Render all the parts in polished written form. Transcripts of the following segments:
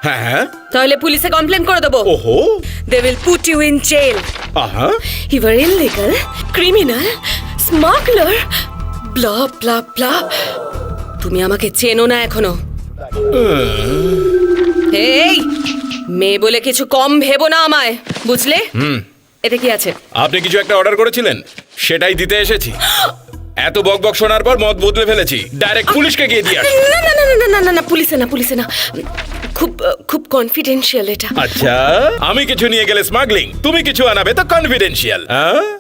হ্যাঁ। তাহলে পুলিশে কমপ্লেন করে দেবো। ওহো। They will put you in jail. আহা। You were illegal, criminal, smuggler, blah blah blah. তুমি আমাকে চেনো না এখনো। এই মেয়ে বলে কিছু কম ভেবো না আমায়, বুঝলে? এতে কি আছে? আপনি কিছু একটা অর্ডার করেছিলেন, সেটাই দিতে এসেছি। এত বক বক শোনার পর মত বদলে ফেলেছি, ডাইরেক্ট পুলিশকে গিয়ে দিয়ে আসি। না না না না না না না, পুলিশে না, খুব খুব কনফিডেন্সিয়াল এটা। আচ্ছা, আমি কিছু নিয়ে গেলে স্মাগলিং, তুমি কিছু আনাবে তো কনফিডেন্সিয়াল।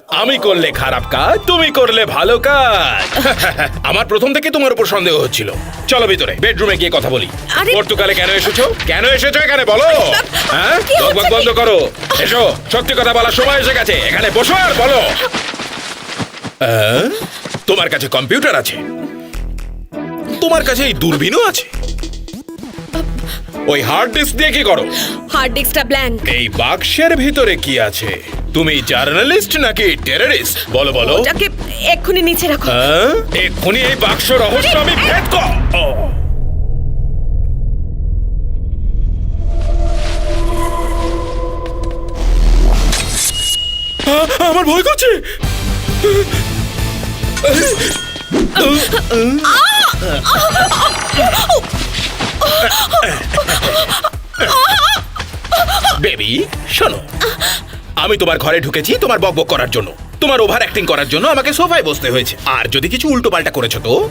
আমি করলে খারাপ কাজ, তুমি করলে ভালো কাজ। আমার প্রথম থেকে তোমার উপর সন্দেহ হচ্ছিল। চলো ভিতরে, বেডরুমে গিয়ে কথা বলি। আরে- পর্তুগালে কেন এসেছো এখানে বলো। হ্যাঁ, কি হচ্ছে? বক বক বন্ধ করো, এসো। সত্যি কথা বলার সময় এসে গেছে, এখানে বসো আর বলো। তোমার কাছে কম্পিউটার আছে, তোমার কাছে এই দূরবীনও আছে, ওই হার্ড ডিস্ক দিয়ে কি করো? হার্ড ডিস্কটা ব্ল্যাঙ্ক। এই বাক্সের ভিতরে কি আছে? তুমি জার্নালিস্ট নাকি টেররিস্ট? বলো বলো। ওটাকে এক্ষুনি নিচে রাখো। হ্যাঁ, এক্ষুনি এই বাক্স রহস্য আমি ভেদ কর। আমার ভয় করছে। বেবি শোনো, আমি তোমার ঘরে ঢুকেছি তোমার বকবক করার জন্য, তোমার ওভার অ্যাক্টিং করার জন্য আমাকে সোফায় বসতে হয়েছে। আর যদি কিছু উল্টো পাল্টা করেছো তো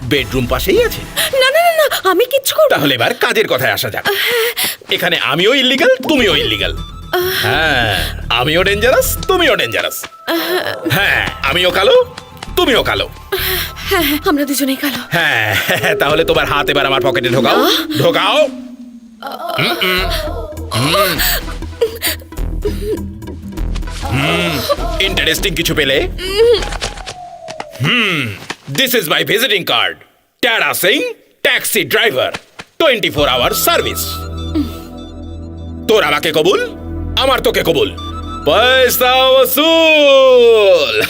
বেডরুম পাশেই আছে। না না না না, আমি কিচ্ছু করব না। তাহলে এবার কাজের কথায় আসা যাক। এখানে আমিও ইল্লিগাল, তুমিও ইল্লিগাল। হ্যাঁ, আমিও ডেঞ্জারাস, তুমিও ডেঞ্জারাস। হ্যাঁ, আমিও কালো, তুমিও কালো। হ্যাঁ, আমরা দুজনেই কালো। হ্যাঁ, তাহলে তোমার হাত এবার আমার পকেটে ঢোকাও, ঢোকাও। ইন্টারেস্টিং কিছু পেলে? This is my visiting card, Tara Singh, taxi driver, 24 hour service. তোর আমাকে কবুল, আমার তোকে কবুল, পয়সা ওসুল।